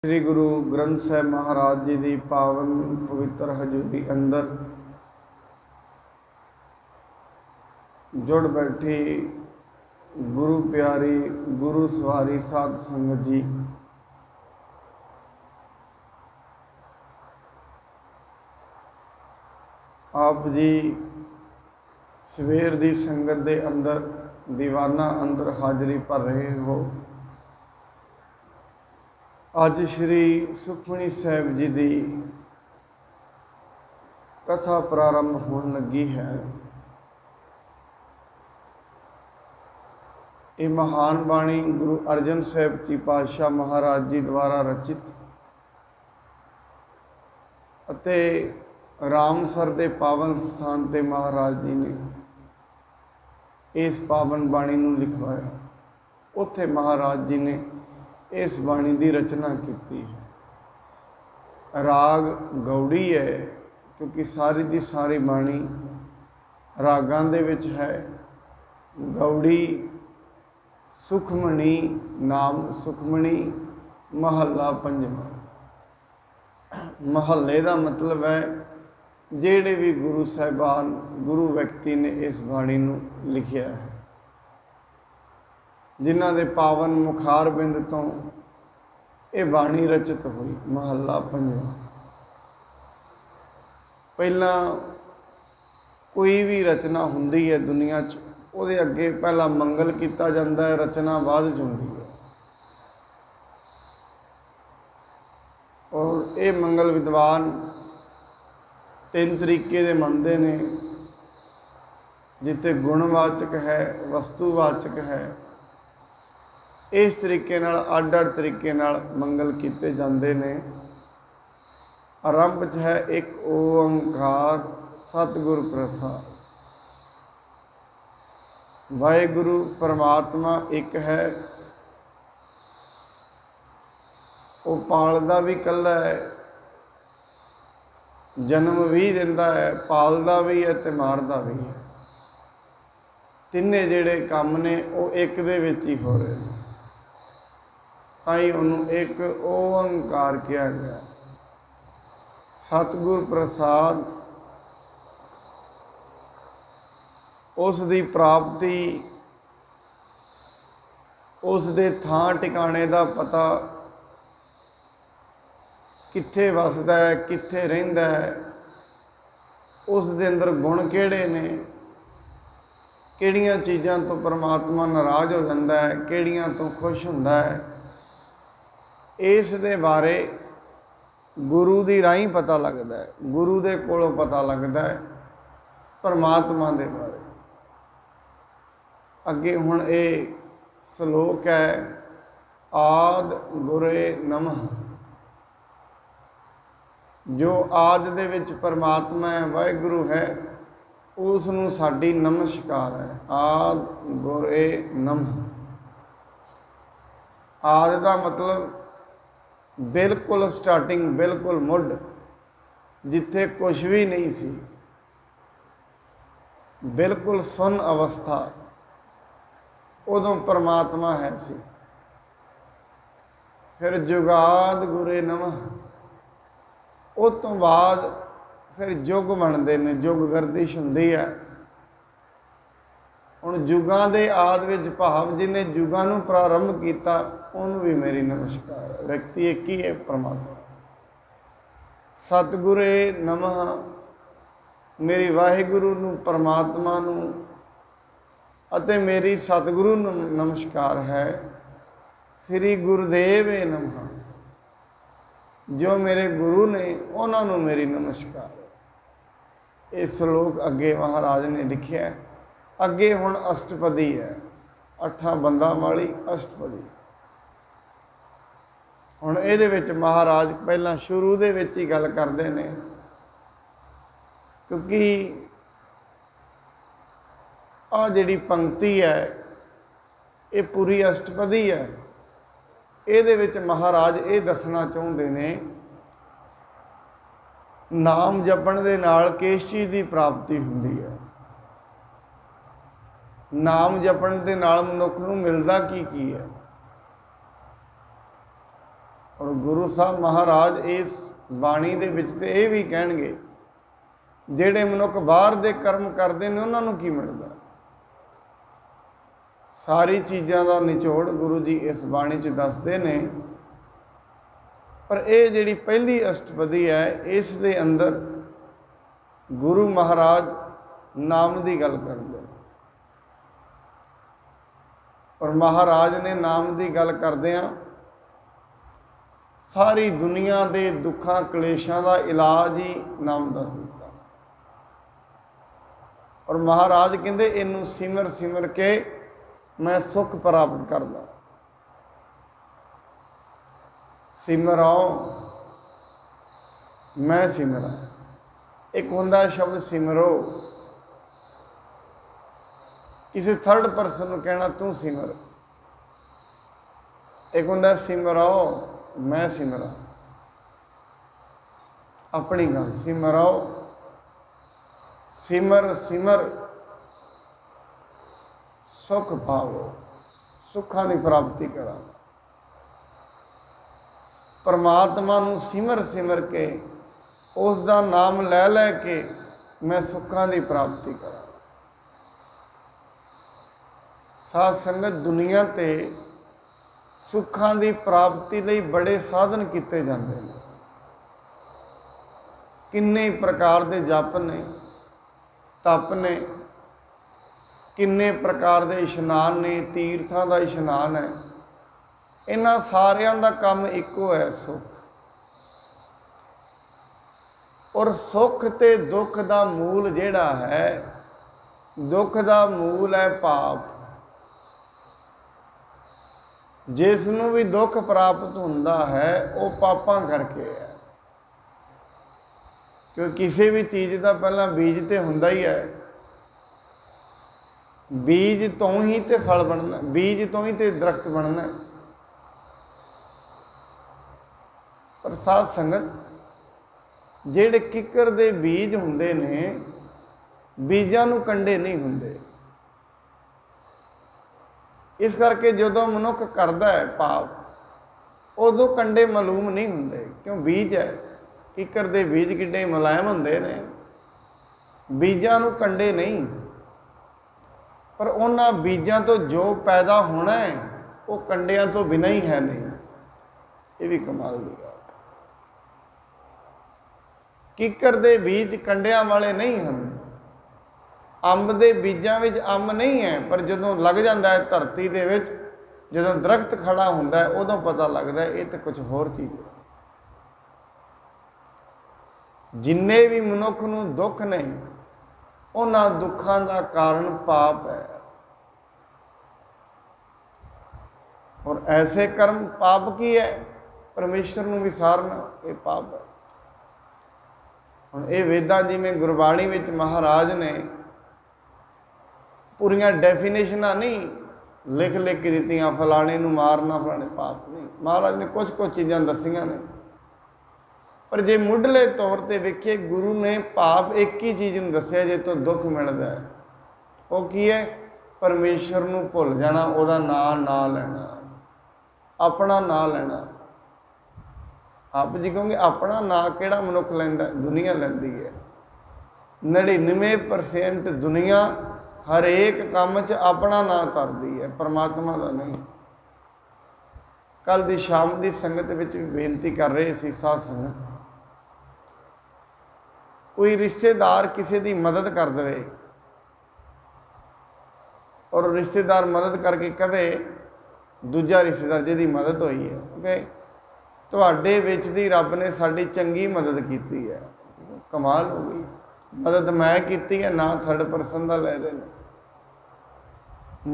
श्री गुरु ग्रंथ साहिब महाराज जी की पावन पवित्र हजूरी अंदर जुड़ बैठी गुरु प्यारी गुरु सवारी साध संगत जी, आप जी सवेर की संगत के अंदर दीवाना अंदर हाजरी भर रहे हो। अज श्री सुखमनी साहिब जी की कथा प्रारंभ होने लगी है। ये महान बाणी गुरु अर्जन साहिब जी पातशाह महाराज जी द्वारा रचित अते रामसर के पावन स्थान ते महाराज जी ने इस पावन बाणी नूं लिखवाया। उत्थे महाराज जी ने इस बाणी की रचना की है। राग गौड़ी है, क्योंकि सारी की सारी बाणी रागां दे विच है। गौड़ी सुखमणी नाम सुखमणी महला पंजवा। महल्ले का मतलब है जेड़े भी गुरु साहिबान गुरु व्यक्ति ने इस बाणी नूं लिखिया है, जिन्हां दे पावन मुखार बिंद तो ये बाणी रचित हुई। महला पंजवा। पहला कोई भी रचना हुंदी है दुनिया च, उहदे अगे पहला मंगल किया जाता है, रचना बाद च हुंदी है। और ये मंगल विद्वान तीन तरीके दे मनते ने, जिथे गुणवाचक है, वस्तुवाचक है। इस तरीके नाल अड अड तरीके नाल मंगल किए जाते हैं। आरंभ च है एक ओंकार सतगुर प्रसाद। वाहिगुरु परमात्मा एक है, वो पालदा भी कल्ला है, जन्म भी दिंदा है, पालदा भी है ते मारदा भी है। तिन्ने जिहड़े काम ने वो एक दे विच ही हो रहे हैं, ताई उन्होंने एक ओंकार किया गया। सतगुर प्रसाद उस दी प्राप्ति, उस दे थां ठिकाने का पता, कित्थे वसदा है, कित्थे रहिंदा है, उस दे अंदर गुण किहड़े ने, किहड़ियां चीज़ां तो परमात्मा नाराज हो जाता है, किहड़ियां तो खुश हुंदा है। इस दे बारे गुरु दी राही पता लगता है, गुरु दे कोलों पता लगता है परमात्मा दे बारे। अगे हुण ये श्लोक है, आद गुरे नमः। जो आद दे विच परमात्मा है, वाहिगुरु है, उसनूं साडी नमस्कार है। आद गुरे नमः। आद का मतलब बिल्कुल स्टार्टिंग, बिल्कुल मुढ़, जिथे कुछ भी नहीं सी, बिल्कुल सुन अवस्था, उदों परमात्मा है सी। फिर जुगाद गुरे नमः। उस तो बाद फिर युग बनते हैं, युग गर्दिश होंदी है। हुण युगां दे आद विच भाव जिन्हें युगां नूं प्रारंभ किया, उन्होंने भी मेरी नमस्कार है। व्यक्ति एक ही है, परमात्मा। सतगुरे नमः। मेरी वाहिगुरु नूं, परमात्मा नूं अते मेरी सतगुरु नूं नमस्कार है। श्री गुरुदेव नमः। जो मेरे गुरु ने, उन्होंने मेरी नमस्कार है। ये श्लोक अगे महाराज ने लिखिया। अगे हुण अष्टपदी है, 8 बंदा वाली अष्टपदी। हुण इहदे विच महाराज पहलां शुरू दे विच ही गल करते हैं, क्योंकि आ जिहड़ी पंक्ति है ये पूरी अष्टपदी है। इहदे विच महाराज ये दसना चाहुंदे ने, नाम जपण दे नाल किस चीज़ की प्राप्ति हुंदी है। नाम जपण दे नाल मनुख नूं मिलदा की है। और गुरु साहब महाराज इस बाणी दे विच ते ये भी कहणगे ਜਿਹੜੇ ਮਨੁੱਖ ਬਾਹਰ ਦੇ ਕਰਮ ਕਰਦੇ ਨੇ ਉਹਨਾਂ ਨੂੰ ਕੀ ਮਿਲਦਾ। ਸਾਰੀ ਚੀਜ਼ਾਂ ਦਾ ਨਿਚੋੜ ਗੁਰੂ ਜੀ ਇਸ ਬਾਣੀ 'ਚ ਦੱਸਦੇ ਨੇ। ਪਰ ਇਹ ਜਿਹੜੀ ਪਹਿਲੀ ਅਸ਼ਟਪਦੀ ਹੈ ਇਸ ਦੇ ਅੰਦਰ ਗੁਰੂ ਮਹਾਰਾਜ ਨਾਮ ਦੀ ਗੱਲ ਕਰਦੇ ਨੇ। ਔਰ ਮਹਾਰਾਜ ਨੇ ਨਾਮ ਦੀ ਗੱਲ ਕਰਦਿਆਂ ਸਾਰੀ ਦੁਨੀਆ ਦੇ ਦੁੱਖਾਂ ਕਲੇਸ਼ਾਂ ਦਾ ਇਲਾਜ ਹੀ ਨਾਮ ਦੱਸ ਦਿੱਤਾ। और महाराज कहते इनू सिमर सिमर के मैं सुख प्राप्त करदा। सिमराओ मैं सिमरा, एक हुंदा शब्द सिमरो, किसी थर्ड परसन को कहना तू सिमर। एक हुंदा सिमराओ मैं सिमरा, अपनी गल सिमराओ। सिमर सिमर सुख पावो, सुखां की प्राप्ति करा। परमात्मा नूं सिमर सिमर के उसका नाम लै लै के मैं सुखां की प्राप्ति करा। साध संगत दुनिया ते सुखां की प्राप्ति लई बड़े साधन किए जाते हैं। किन्ने प्रकार के जप ने, तप ने, किन्ने प्रकार के इशनान ने, तीर्थां का इशनान है। इन्हां सारियां दा काम इक्को है, सुख। और सुख ते दुख का मूल जिहड़ा है, दुख का मूल है पाप। जिसनूं भी दुख प्राप्त हुंदा है वो पापां करके है। क्योंकि किसी भी चीज़ का पहला बीज तो हुंदा ही है। बीज तो ही तो फल बनना, बीज तो ही तो दरख्त बनना। पर साध संगत जिहड़े किकर दे बीज हुंदे ने, बीजां नूं कंडे नहीं हुंदे। इस करके जदों मनुख करदा है पाप उदों कंडे मालूम नहीं हुंदे। क्यों बीज है, किकर दे बीज किड्डे मुलायम हुंदे ने, बीजां नूं कंडे नहीं। पर उन्हां बीजां तो जो पैदा होना है वो कंडियां तो बिना ही है नहीं। ये भी कमाल की बात। किकर दे बीज कंडियां वाले नहीं हैं। अंब दे बीजां विच अंब नहीं है, पर जदों लग जाता है धरती दे विच, जदों दरख्त खड़ा हुंदा है उदों पता लगता है ये तो कुछ होर चीज़ है। जिन्ने भी मनुख नूं दुख ने उन्हां दुखां का कारण पाप है। और ऐसे कर्म पाप की है, परमेश्वर नूं विसारना ये पाप है। हुण ये वेदां जिवें गुरबाणी विच महाराज ने पूरियां डेफिनेशनां नहीं लिख लिख के दित्तियां, फलाणे नूं मारना फलाणे पाप नहीं। महाराज ने कुछ कुछ चीज़ां दसियां ने। पर जे मुढ़ले तौर पर वेखिए गुरु ने पाप एक ही चीज़ में दसिया जे तो दुख मिलता है, वो की है? परमेश्वर नूं भुल जाना, उहदा नाम ना लेना, अपना ना लेना। आप जी कहोगे अपना ना किहड़ा मनुख लैंदा? दुनिया लैंदी है। 99% दुनिया हर एक काम च अपना ना तरदी है, परमात्मा का नहीं। कल दी शाम की संगत विच बेनती कर रहे सी साध संगत, कोई रिश्तेदार किसी की मदद कर दे और रिश्तेदार मदद करके कहे दूजा रिश्तेदार जिहदी मदद हुई है कि तुहाडे विच दी रब ने साडी चंगी मदद की है। कमाल हो गई, मदद मैं की है ना थर्ड परसन का ले रहे।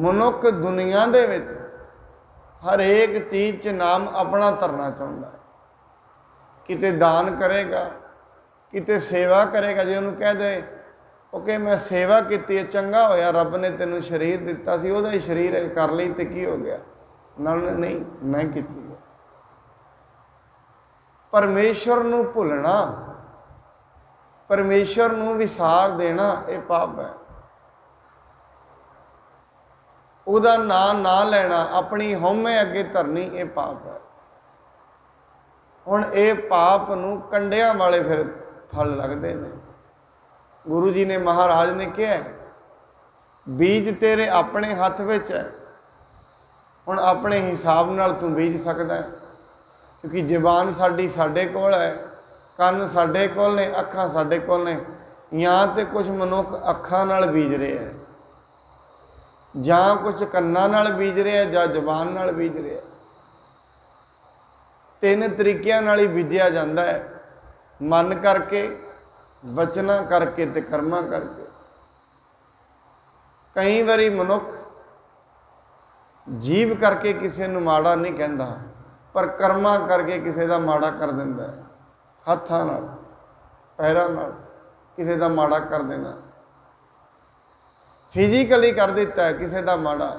मनुख दुनिया दे विच हर एक चीज़ च नाम अपना तरना चाहता है। किते दान करेगा, किते सेवा करेगा। जे उन्होंने कह दे ओके मैं सेवा की है, चंगा होया रब ने तेनों शरीर दिता सी, उहदा ही शरीर कर ली तो की हो गया? नहीं, मैं की है। परमेश्वर नूं भुलना, परमेश्वर नूं विसार देना ये पाप है। उहदा नाम ना लेना, अपनी हौमे अगे धरनी ये पाप है। ਹੁਣ ਇਹ ਪਾਪ ਨੂੰ ਕੰਡਿਆਂ ਵਾਲੇ ਫਿਰ ਫਲ ਲੱਗਦੇ ਨੇ। ਗੁਰੂ ਜੀ ਨੇ, ਮਹਾਰਾਜ ਨੇ ਕਿਹਾ ਬੀਜ ਤੇਰੇ ਆਪਣੇ ਹੱਥ ਵਿੱਚ ਹੈ। ਹੁਣ ਆਪਣੇ ਹਿਸਾਬ ਨਾਲ ਤੂੰ ਬੀਜ ਸਕਦਾ ਹੈ, ਕਿਉਂਕਿ ਜ਼ਬਾਨ ਸਾਡੀ ਸਾਡੇ ਕੋਲ ਹੈ, ਕੰਨ ਸਾਡੇ ਕੋਲ ਨੇ, ਅੱਖਾਂ ਸਾਡੇ ਕੋਲ ਨੇ। ਜਾਂ ਤੇ ਕੁਝ ਮਨੁੱਖ ਅੱਖਾਂ ਨਾਲ ਬੀਜ ਰਿਹਾ ਹੈ, ਜਾਂ ਕੁਝ ਕੰਨਾਂ ਨਾਲ ਬੀਜ ਰਿਹਾ, ਜਾਂ ਜ਼ਬਾਨ ਨਾਲ ਬੀਜ ਰਿਹਾ। ਤਿੰਨ ਤਰੀਕਿਆਂ ਨਾਲ ਹੀ ਬੀਜਿਆ ਜਾਂਦਾ ਹੈ, ਮਨ ਕਰਕੇ, ਵਚਨਾਂ ਕਰਕੇ ਤੇ ਕਰਮਾਂ ਕਰਕੇ। ਕਈ ਵਾਰੀ ਮਨੁੱਖ ਜੀਭ ਕਰਕੇ ਕਿਸੇ ਨੂੰ ਮਾੜਾ ਨਹੀਂ ਕਹਿੰਦਾ, ਪਰ ਕਰਮਾਂ ਕਰਕੇ ਕਿਸੇ ਦਾ ਮਾੜਾ ਕਰ ਦਿੰਦਾ ਹੈ। ਹੱਥਾਂ ਨਾਲ, ਪੈਰਾਂ ਨਾਲ ਕਿਸੇ ਦਾ ਮਾੜਾ ਕਰ ਦੇਣਾ, ਫਿਜ਼ੀਕਲੀ ਕਰ ਦਿੱਤਾ ਹੈ ਕਿਸੇ ਦਾ ਮਾੜਾ।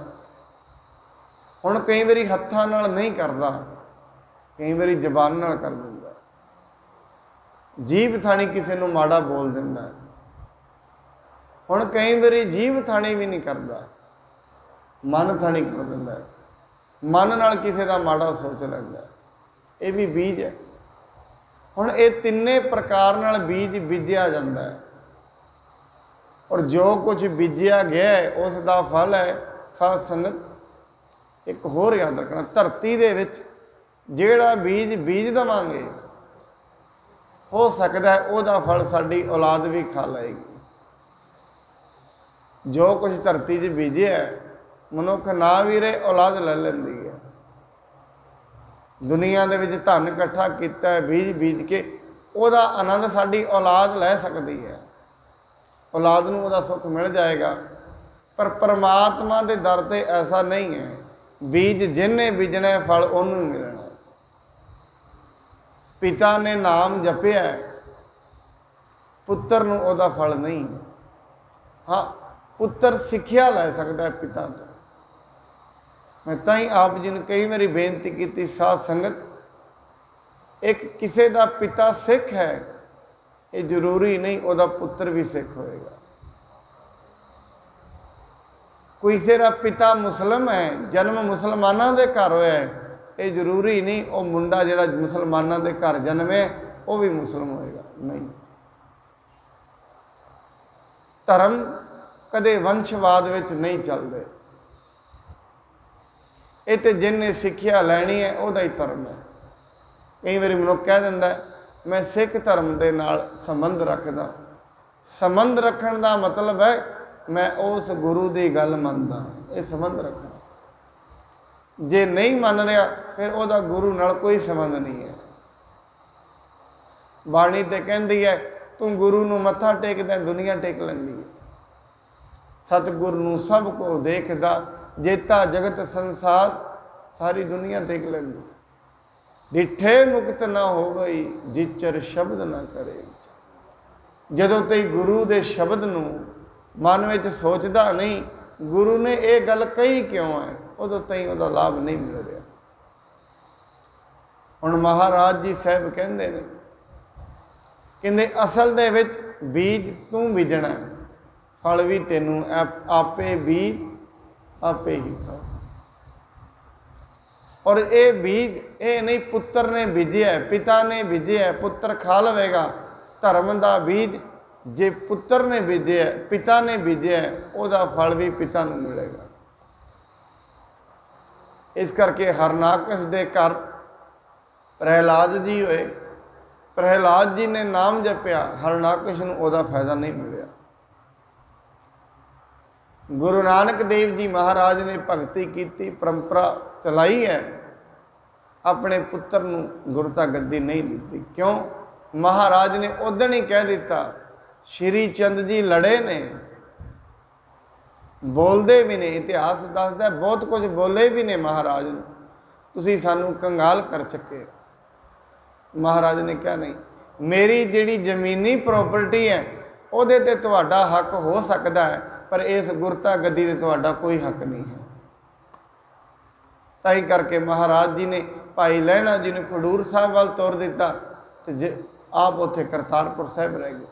ਹੁਣ ਕਈ ਵਾਰੀ ਹੱਥਾਂ ਨਾਲ ਨਹੀਂ ਕਰਦਾ, ਕਈ ਵਾਰੀ ਜ਼ਬਾਨ ਨਾਲ ਕਰ ਦਿੰਦਾ। ਜੀਭ ਥਾਣੀ ਕਿਸੇ ਨੂੰ ਮਾੜਾ ਬੋਲ ਦਿੰਦਾ। ਹੁਣ ਕਈ ਵਾਰੀ ਜੀਭ ਥਾਣੀ ਵੀ ਨਹੀਂ ਕਰਦਾ, ਮਨ ਥਾਣੀ ਕਰ ਦਿੰਦਾ। ਮਨ ਨਾਲ ਕਿਸੇ ਦਾ ਮਾੜਾ ਸੋਚ ਲੈਂਦਾ, ਇਹ ਵੀ ਬੀਜ ਹੈ। ਹੁਣ ਇਹ ਤਿੰਨੇ ਪ੍ਰਕਾਰ ਨਾਲ ਬੀਜ ਬੀਜਿਆ ਜਾਂਦਾ ਹੈ, ਔਰ ਜੋ ਕੁਝ ਬੀਜਿਆ ਗਿਆ ਹੈ ਉਸ ਦਾ ਫਲ ਹੈ ਸਾਧ ਸੰਗਤ। ਇੱਕ ਹੋਰ ਯਾਦ ਰੱਖਣਾ, ਧਰਤੀ ਦੇ ਵਿੱਚ ਜਿਹੜਾ ਬੀਜ ਬੀਜ ਦੇਵਾਂਗੇ, ਹੋ ਸਕਦਾ ਹੈ ਉਹਦਾ ਫਲ ਸਾਡੀ ਔਲਾਦ ਵੀ ਖਾ ਲਏਗੀ। ਜੋ ਕੁਝ ਧਰਤੀ 'ਚ ਬੀਜਿਆ ਮਨੁੱਖ ਨਾ ਵੀ ਰਹੇ, ਔਲਾਦ ਲੈ ਲੈਂਦੀ ਹੈ। ਦੁਨੀਆ ਦੇ ਵਿੱਚ ਧਨ ਇਕੱਠਾ ਕੀਤਾ ਹੈ ਬੀਜ ਬੀਜ ਕੇ, ਉਹਦਾ ਆਨੰਦ ਸਾਡੀ ਔਲਾਦ ਲੈ ਸਕਦੀ ਹੈ, ਔਲਾਦ ਨੂੰ ਉਹਦਾ ਸੁੱਖ ਮਿਲ ਜਾਏਗਾ। ਪਰ ਪਰਮਾਤਮਾ ਦੇ ਦਰ 'ਤੇ ਐਸਾ ਨਹੀਂ ਹੈ। ਬੀਜ ਜਿਹਨੇ ਬੀਜਣਾ ਫਲ ਉਹਨੂੰ ਹੀ ਮਿਲਣਾ। ਪਿਤਾ ਨੇ ਨਾਮ ਜਪਿਆ, ਪੁੱਤਰ ਨੂੰ ਉਹਦਾ ਫਲ ਨਹੀਂ। ਹਾਂ, ਪੁੱਤਰ ਸਿੱਖਿਆ ਲੈ ਸਕਦਾ ਹੈ ਪਿਤਾ ਤੋਂ। ਮੈਂ ਤਾਂ ਹੀ ਆਪ ਜੀ ਨੂੰ ਕਈ ਵਾਰੀ ਬੇਨਤੀ ਕੀਤੀ, ਸਾਧ ਸੰਗਤ, ਇੱਕ ਕਿਸੇ ਦਾ ਪਿਤਾ ਸਿੱਖ ਹੈ, ਇਹ ਜ਼ਰੂਰੀ ਨਹੀਂ ਉਹਦਾ ਪੁੱਤਰ ਵੀ ਸਿੱਖ ਹੋਏਗਾ। ਕਿਸੇ ਦਾ ਪਿਤਾ ਮੁਸਲਮ ਹੈ, ਜਨਮ ਮੁਸਲਮਾਨਾਂ ਦੇ ਘਰ ਹੋਇਆ ਹੈ, ਇਹ ਜ਼ਰੂਰੀ ਨਹੀਂ ਉਹ ਮੁੰਡਾ ਜਿਹੜਾ ਮੁਸਲਮਾਨਾਂ ਦੇ ਘਰ ਜਨਮੇ ਉਹ ਵੀ ਮੁਸਲਮ ਹੋਏਗਾ। ਨਹੀਂ, ਧਰਮ ਕਦੇ ਵੰਸ਼ਵਾਦ ਵਿੱਚ ਨਹੀਂ ਚੱਲਦੇ। ਇਹ ਤੇ ਜਿਹਨੇ ਸਿੱਖਿਆ ਲੈਣੀ ਹੈ ਉਹਦਾ ਹੀ ਧਰਮ ਹੈ। ਕਈ ਵਾਰੀ ਮਨੁੱਖ ਕਹਿ ਦਿੰਦਾ ਮੈਂ ਸਿੱਖ ਧਰਮ ਦੇ ਨਾਲ ਸੰਬੰਧ ਰੱਖਦਾ। ਸੰਬੰਧ ਰੱਖਣ ਦਾ ਮਤਲਬ ਹੈ ਮੈਂ ਉਸ ਗੁਰੂ ਦੀ ਗੱਲ ਮੰਨਦਾ, ਇਹ ਸੰਬੰਧ ਰੱਖਣਾ। ਜੇ ਨਹੀਂ ਮੰਨ ਰਿਹਾ ਫਿਰ ਉਹਦਾ ਗੁਰੂ ਨਾਲ ਕੋਈ ਸੰਬੰਧ ਨਹੀਂ ਹੈ। ਬਾਣੀ ਤੇ ਕਹਿੰਦੀ ਹੈ ਤੂੰ ਗੁਰੂ ਨੂੰ ਮੱਥਾ ਟੇਕਦਾ, ਦੁਨੀਆ ਟੇਕ ਲੈਂਦੀ ਹੈ। ਸਤਿਗੁਰ ਨੂੰ ਸਭ ਕੋ ਦੇਖਦਾ, ਜੇਤਾ ਜਗਤ ਸੰਸਾਰ, ਸਾਰੀ ਦੁਨੀਆ ਟੇਕ ਲੈਂਦੀ। ਡਿੱਠੇ ਮੁਕਤ ਨਾ ਹੋ ਗਈ, ਜਿਚਰ ਸ਼ਬਦ ਨਾ ਕਰੇ। ਜਦੋਂ ਤਈ ਗੁਰੂ ਦੇ ਸ਼ਬਦ ਨੂੰ ਮਨ ਵਿੱਚ ਸੋਚਦਾ ਨਹੀਂ, ਗੁਰੂ ਨੇ ਇਹ ਗੱਲ ਕਹੀ ਕਿਉਂ ਹੈ, ਉਦੋਂ ਤਾਈਂ ਉਹਦਾ ਲਾਭ ਨਹੀਂ ਮਿਲ ਰਿਹਾ। ਹੁਣ ਮਹਾਰਾਜ ਜੀ ਸਾਹਿਬ ਕਹਿੰਦੇ ਨੇ, ਕਹਿੰਦੇ ਅਸਲ ਦੇ ਵਿੱਚ ਬੀਜ ਤੂੰ ਬੀਜਣਾ, ਫਲ ਵੀ ਤੈਨੂੰ ਆਪੇ ਬੀਜ ਆਪੇ ਹੀ ਖਾਓ। ਔਰ ਇਹ ਬੀਜ ਇਹ ਨਹੀਂ ਪੁੱਤਰ ਨੇ ਬੀਜਿਆ, ਪਿਤਾ ਨੇ ਬੀਜਿਆ, ਪੁੱਤਰ ਖਾ ਲਵੇਗਾ। ਧਰਮ ਦਾ ਬੀਜ ਜੇ ਪੁੱਤਰ ਨੇ ਬੀਜਿਆ, ਪਿਤਾ ਨੇ ਬੀਜਿਆ, ਉਹਦਾ ਫਲ ਵੀ ਪਿਤਾ ਨੂੰ ਮਿਲੇਗਾ। ਇਸ ਕਰਕੇ ਹਰਨਾਕਸ਼ ਦੇ ਘਰ ਪ੍ਰਹਿਲਾਦ ਜੀ ਹੋਏ, ਪ੍ਰਹਿਲਾਦ ਜੀ ਨੇ ਨਾਮ ਜਪਿਆ, ਹਰਨਾਕਸ਼ ਨੂੰ ਉਹਦਾ ਫਾਇਦਾ ਨਹੀਂ ਮਿਲਿਆ। ਗੁਰੂ ਨਾਨਕ ਦੇਵ ਜੀ ਮਹਾਰਾਜ ਨੇ ਭਗਤੀ ਕੀਤੀ, ਪਰੰਪਰਾ ਚਲਾਈ ਹੈ, ਆਪਣੇ ਪੁੱਤਰ ਨੂੰ ਗੁਰਤਾ ਗੱਦੀ ਨਹੀਂ ਦਿੱਤੀ। ਕਿਉਂ? ਮਹਾਰਾਜ ਨੇ ਉਦਣ ਹੀ ਕਹਿ ਦਿੱਤਾ, ਸ਼੍ਰੀ ਚੰਦ ਜੀ ਲੜੇ ਨੇ, ਬੋਲਦੇ ਵੀ ਨੇ, ਇਤਿਹਾਸ ਦੱਸਦਾ ਬਹੁਤ ਕੁਝ ਬੋਲੇ ਵੀ ਨੇ ਮਹਾਰਾਜ ਨੂੰ, ਤੁਸੀਂ ਸਾਨੂੰ ਕੰਗਾਲ ਕਰ ਚੱਕੇ। ਮਹਾਰਾਜ ਨੇ ਕਿਹਾ ਨਹੀਂ, ਮੇਰੀ ਜਿਹੜੀ ਜ਼ਮੀਨੀ ਪ੍ਰੋਪਰਟੀ ਹੈ ਉਹਦੇ ਤੇ ਤੁਹਾਡਾ ਹੱਕ ਹੋ ਸਕਦਾ ਹੈ, ਪਰ ਇਸ ਗੁਰਤਾ ਗੱਦੀ ਤੇ ਤੁਹਾਡਾ ਕੋਈ ਹੱਕ ਨਹੀਂ ਹੈ। ਤਾਂ ਹੀ ਕਰਕੇ ਮਹਾਰਾਜ ਜੀ ਨੇ ਭਾਈ ਲਹਿਣਾ ਜੀ ਨੂੰ ਖਡੂਰ ਸਾਹਿਬ ਵੱਲ ਤੋਰ ਦਿੱਤਾ, ਤੇ ਆਪ ਉੱਥੇ ਕਰਤਾਰਪੁਰ ਸਾਹਿਬ ਰਹਿ ਗਏ।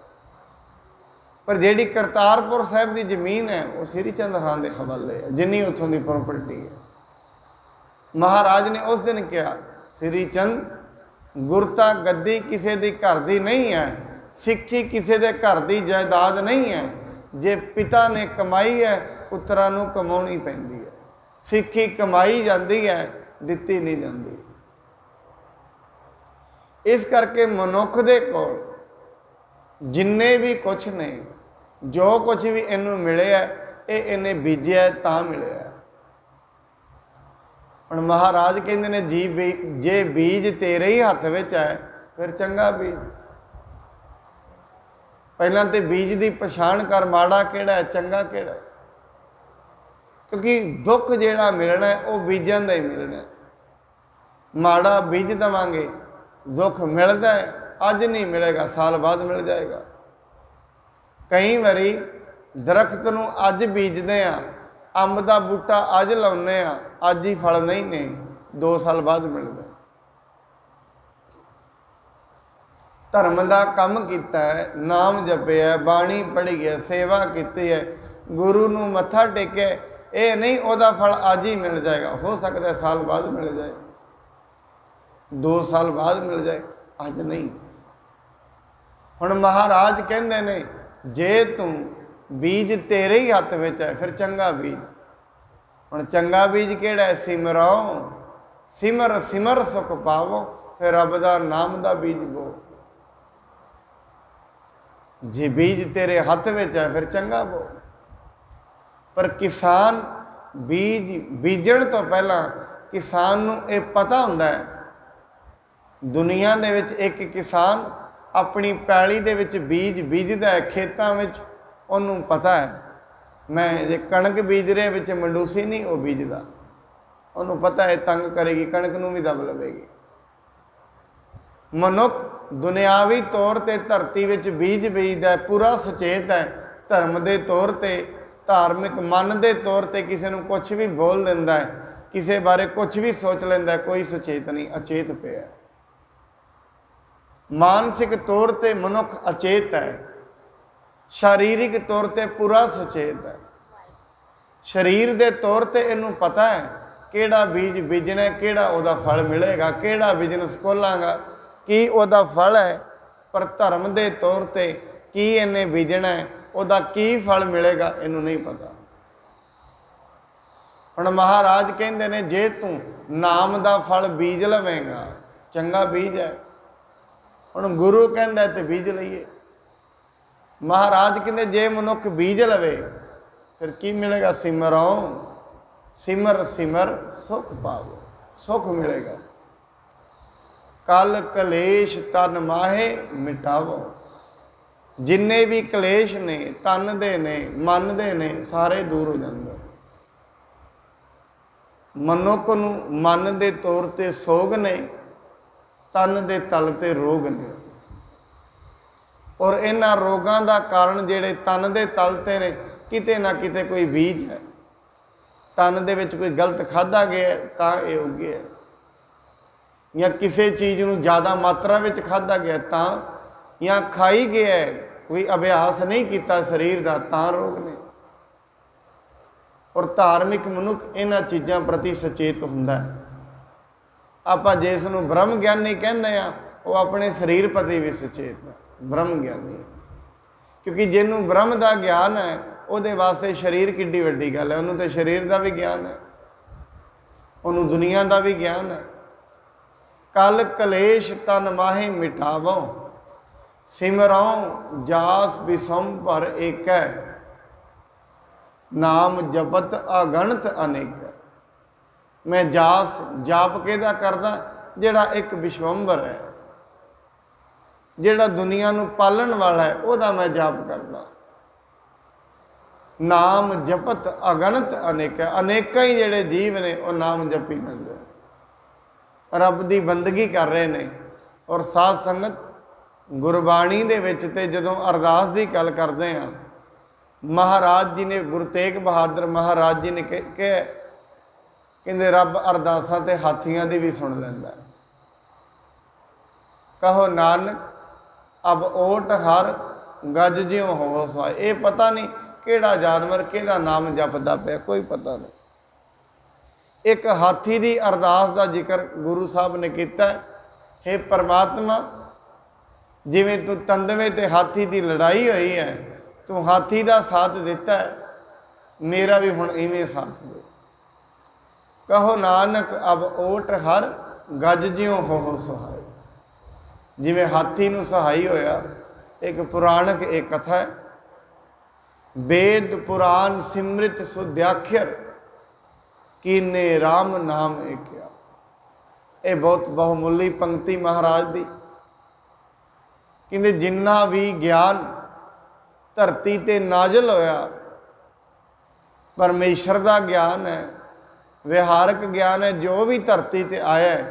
ਪਰ ਜਿਹੜੀ ਕਰਤਾਰਪੁਰ ਸਾਹਿਬ ਦੀ ਜ਼ਮੀਨ ਹੈ ਉਹ ਸ੍ਰੀ ਚੰਦ ਖਾਨ ਦੇ ਹਵਾਲੇ ਹੈ, ਜਿੰਨੀ ਉੱਥੋਂ ਦੀ ਪ੍ਰੋਪਰਟੀ ਹੈ। ਮਹਾਰਾਜ ਨੇ ਉਸ ਦਿਨ ਕਿਹਾ, ਸ੍ਰੀ ਚੰਦ गुरता गद्दी किसी की घर की नहीं है, सिक्खी किसी के घर की जायदाद नहीं है। जे पिता ने कमाई है पुत्रां नूं कमाउणी पैंदी है। सिक्खी कमाई जाती है, दिती नहीं जाती। इस करके मनुख दे कोल जिन्ने भी कुछ ने, जो कुछ भी इनू मिले है, ये इन्हें बीजिया तां मिले है। हुण महाराज कहते ने जी जे बीज तेरे ही हथ विच है फिर चंगा बीज। पहलां तो बीज की पछाण कर, माड़ा किहड़ा है चंगा किहड़ा है। क्योंकि दुख जिहड़ा मिलना है वह बीजां दा ही मिलना है। माड़ा बीज देवांगे, दुख मिलता है, अज नहीं मिलेगा, साल बाद मिल जाएगा। कई बारी दरख्त नूं अज बीजते हैं, अंब का बूटा अज लाने, अज ही फल नहीं 2 साल बाद मिलता। धर्म का काम किया है, नाम जपया, बाणी पढ़ी है, सेवा की है, गुरु नूं मत्था टेके, ये नहीं उहदा फल अज ही मिल जाएगा। हो सकता है साल बाद मिल जाए, 2 साल बाद मिल जाए, अज नहीं। हुण महाराज कहते ने जे तू बीज तेरे ही हथ विच है फिर चंगा बीज। हुण चंगा बीज किहड़ा है? सिमरो सिमर सिमर सुख पावो, फिर रब दा नाम दा बीज बो। जे बीज तेरे हथ विच है फिर चंगा बो। पर किसान बीज बीजण तो पहला किसान नूं ये पता हुंदा है, दुनिया दे विच एक किसान अपनी पैली दे विच बीज बीजदा है, खेतां विच उन्होंने पता है मैं जे कणक बीज रहे विच मंडूसी नहीं वो बीजदा, उन्होंने पता है तंग करेगी, कणक नूं भी दब लवेगी। मनुख दुनियावी तौर पर धरती विच बीज बीजदा है, पूरा सुचेत है। धर्म के तौर पर, धार्मिक मन के तौर पर किसी नूं कुछ भी बोल दिंदा है, किसी बारे कुछ भी सोच लैंदा है, कोई सुचेत नहीं, अचेत पिया। मानसिक तौर पर मनुख अचेत है, शारीरिक तौर पर पूरा सुचेत है। शरीर के तौर पर इनू पता है किहड़ा बीज बीजना, किहड़ा उहदा फल मिलेगा, किहड़ा बिजनेस खोलांगा की उहदा फल है। पर धर्म के तौर पर की इन्हें बीजना है, उहदा की फल मिलेगा, इनू नहीं पता। हुण महाराज कहते ने जे तू नाम का फल बीज लवेंगा चंगा बीज है। हुण गुरु कहता है तो बीज लईए। महाराज कहते जे मनुख बीज लवे फिर की मिलेगा? सिमरो सिमर सिमर सुख पावो, सुख मिलेगा। कल कलेश तन माहे मिटावो। जिन्ने भी कलेश ने तन दे ने मन दे ने सारे दूर हो जाते। मनुख नूं मन के तौर पर सोग ने, तन के तल ते रोग ने। और इन्हां रोगां दा कारण जिहड़े तन के तल ते ने, किते ना किते कोई बीज है। तन दे विच कोई गलत खाधा गया तां ये उगे है, या किसी चीज़ नूं ज़्यादा मात्रा विच खाधा गया तां, या खाई गया है, कोई अभ्यास नहीं किया शरीर का तां रोग ने। और धार्मिक मनुख इन्हां चीज़ों प्रति सचेत हुंदा है। आपां जिस नूं ब्रह्म ज्ञानी कहते हैं वो अपने शरीर प्रति भी सचेत है, ब्रह्म ज्ञानी है। क्योंकि जिन्होंने ब्रह्म का ज्ञान है उहदे वास्ते शरीर किड्डी वड्डी गल है। उन्होंने तो शरीर का भी ज्ञान है, उन्होंने दुनिया का भी ज्ञान है। कल कलेश तन माहे मिटावो, सिमरो जास बिसंभर एक है, नाम जपत अगणत अनेक। मैं जास जाप किहदा करदा? जिहड़ा एक विश्वंभर है, जिहड़ा दुनिया नूं पालन वाला है, उहदा मैं जाप करदा। नाम जपत अगणत अनेक, अनेका ही जिहड़े जीव ने वो नाम जपी जांदे, रब की बंदगी कर रहे हैं। और साध संगत गुरबाणी दे विच ते जदों अरदास की गल करते हैं, महाराज जी ने, गुरु तेग बहादुर महाराज जी ने कहते रब अरदासां ते हाथियां दी भी सुन लैंदा। कहो नानक अब ओट हर गज ज्यों हो सवाए। ये पता नहीं किहड़ा जानवर किहड़ा नाम जपदा पिया, कोई पता नहीं। एक हाथी की अरदास का जिक्र गुरु साहब ने किया। हे परमात्मा, जिवें तू तंदवे ते हाथी की लड़ाई हुई है, तू हाथी का साथ दिता है, मेरा भी हुण इवें साथ दे। कहो नानक अब ओट हर, गज ज्यों हो सहाय। जिवें हाथी नूं सहाई होया, एक पुराणक एक कथा है, वेद पुराण सिमृत सुध्याख्यर, कीने राम नाम एक। ये बहुत बहुमुली पंक्ति महाराज दी। कहते जिन्ना भी ज्ञान धरती ते नाजल होया, परमेश्वर का ज्ञान है, व्यवहारक ज्ञान है, जो भी धरती ते आया है,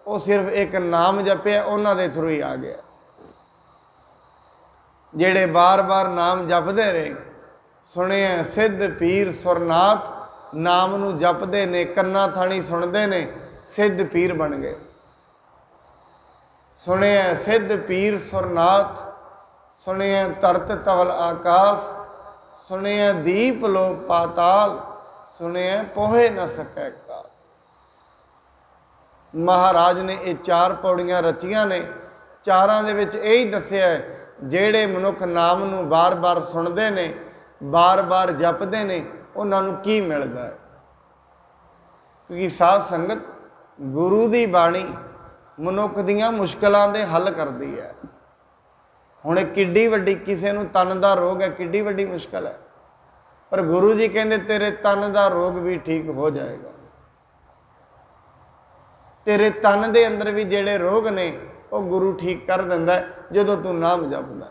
वो सिर्फ एक नाम जपया, उन्होंने थ्रू ही आ गया। जेड़े बार बार नाम जपते रहे, सुने सिद्ध पीर सुरनाथ, नाम नू जपते ने, कन्ना थानी सुनते ने, सिद्ध पीर बन गए। सुने सिद्ध पीर सुरनाथ, सुने तरत तवल आकाश, सुने दीप लो पाताल, सुने पोहे न सकै काल। महाराज ने ये 4 पौड़ियां रचियां ने, चारां दे विच यही दस्सिया है, जेड़े मनुख नाम नू बार बार सुनते ने, बार बार जपते ने, उन्होंने की मिलता है। क्योंकि साध संगत गुरु की बाणी मनुख दियां मुश्किलों के हल करती है। हुण किड्डी वड्डी किसी नूं तन का रोग है, किड्डी वड्डी मुश्किल है, पर गुरु जी कहते तेरे तन का रोग भी ठीक हो जाएगा। तेरे तन के अंदर भी जेड़े रोग ने वो गुरु ठीक कर दिंदा है, जदों तू नाम जपदा,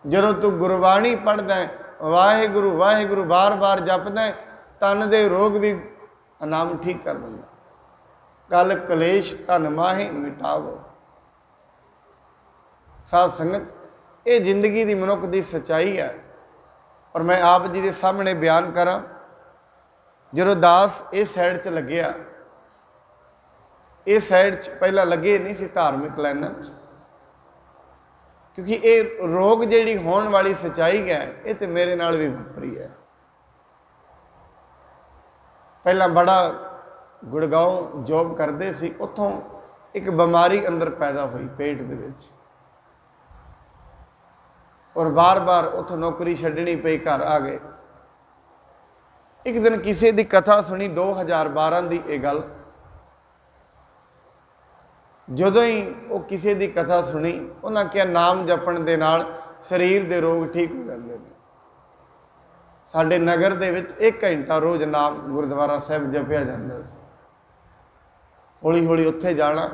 जदों तू गुरबाणी पढ़दा है, वाहिगुरु वाहिगुरु बार बार जपदा है, तन के रोग भी नाम ठीक कर दिंदा। कल कलेश धन माहे मिटावो। साध संगत, ये जिंदगी की मनुख की सच्चाई है। और मैं आप जी के सामने बयान करा, जो दास इस साइड च लग्या, इस साइड च पहला लगे नहीं सी धार्मिक लाइनां, क्योंकि ये रोग जिहड़ी होने वाली सच्चाई है, ये तो मेरे नाल भी वापरी है। पहला बड़ा गुड़गांव जॉब करते सी, उत्थों एक बीमारी अंदर पैदा हुई पेट दे विच, और बार बार उत्थों नौकरी छड्डनी पई, घर आ गए। एक दिन किसी की कथा सुनी 2012 की ये गल। जदों ही वो किसी की कथा सुनी, उन्हें क्या नाम जपण दे नाल शरीर के रोग ठीक हो जाते हैं। साडे नगर दे विच 1 घंटा रोज़ नाम गुरुद्वारा साहिब जपिया जाता सी। हौली हौली उत्थे जाना,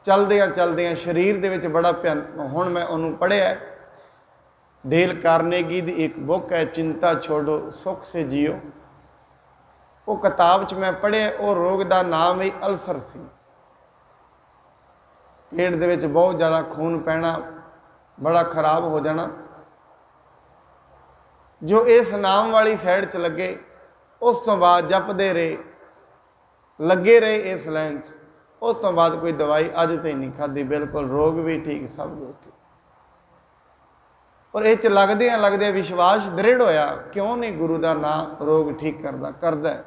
चलदियां चलदियां शरीर दे विच बड़ा भयान। हुण मैं उन्होंने पढ़िया, डेल कार्नेगी दी एक बुक है, चिंता छोड़ो सुख से जियो। वो किताब च मैं पढ़िया, वो रोग का नाम ही अल्सर सी। पेट दे विच बहुत ज़्यादा खून पैना, बड़ा खराब हो जाना। जो इस नाम वाली साइड च लगे, उस तो बाद जपदे रहे, लगे रहे इस लाइन च, उस तो बाद कोई दवाई अज तक नहीं खाधी, बिल्कुल रोग भी ठीक, सब कुछ ठीक। और इस लगदे विश्वास दृढ़ होया, क्यों नहीं गुरु का नाम रोग ठीक करदा है।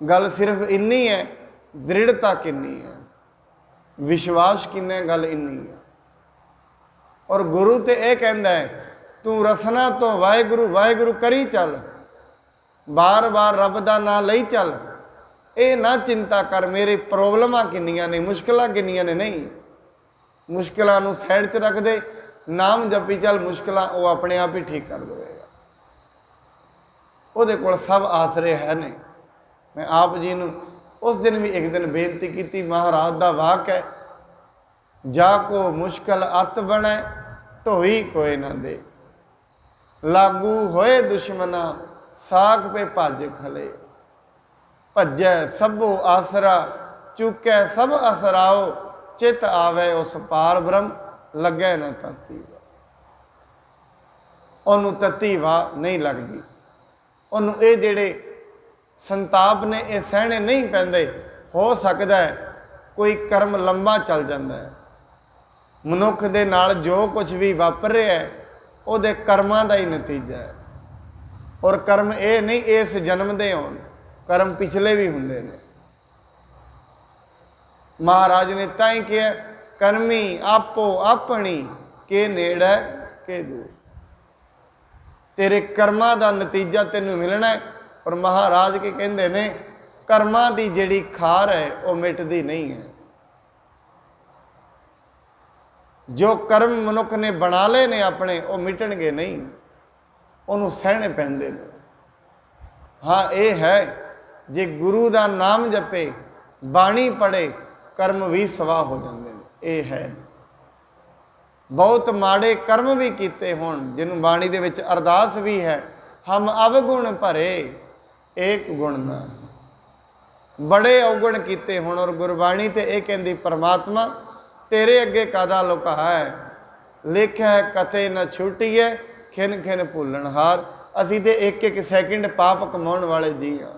गल सिर्फ इन्नी है, दृढ़ता किन्नी है, विश्वास किन्ना है, गल इन्नी है। और गुरु तो यह कहता है, तू रसना तो वाहिगुरु वाहिगुरु करी चल, बार बार रब का नाम लई चल, ये ना चिंता कर मेरे प्रॉब्लमां किन्नियां ने, मुश्किलां किन्नियां ने। नहीं, मुश्किलों नूं साइड च रख दे, नाम जपी चल, मुश्किलां वो अपने आप ही ठीक कर देगा। उहदे कोल सब आसरे है ने। मैं आप जी नूं उस दिन भी एक दिन बेनती की, महाराज का वाक है, जा को मुश्किल अत बने ढोई कोई ना दे, लागू होए दुश्मना साख पे भज खले, भजै सबो आसरा चुकै सब असराओ, चित आवे उस पार ब्रह्म लगे न तत्ती। उन्होंने तत्ती वाह नहीं लगती, उन्होंने ये जेड़े संताप ने ये सहने नहीं पैंदे। हो सकता है कोई कर्म लंबा चल जाता है, मनुख दे नाल जो कुछ भी वापर रहा है वो कर्मां का ही नतीजा है। और कर्म ये नहीं इस जन्म दे होण, कर्म पिछले भी हुंदे ने। महाराज ने ताई किया कर्मी आपो अपनी के नेड़ के दूर। तेरे कर्मां दा नतीजा तेनू मिलना है। और महाराज के कहते ने कर्मां दी जिहड़ी खार है वह मिटदी नहीं है। जो कर्म मनुख ने बना ले ने अपने वो मिटणगे नहीं, उन्होंने सहने पैंदे ने। हाँ ये है जे गुरु का नाम जपे बाणी पढ़े कर्म भी सवाह हो जाते हैं। ये है बहुत माड़े कर्म भी किए होण जिन्होंने बाणी दे विच अरदास भी है हम अवगुण भरे एक गुण ना, बड़े अवगुण किए होण और गुरबाणी ते ये कहंदी परमात्मा तेरे अगे कादा लुका है, लिखा है कथे न छूटी है खिन खिन भूलनहार। असी तो एक एक सैकेंड पाप कमाउण वाले जी हाँ।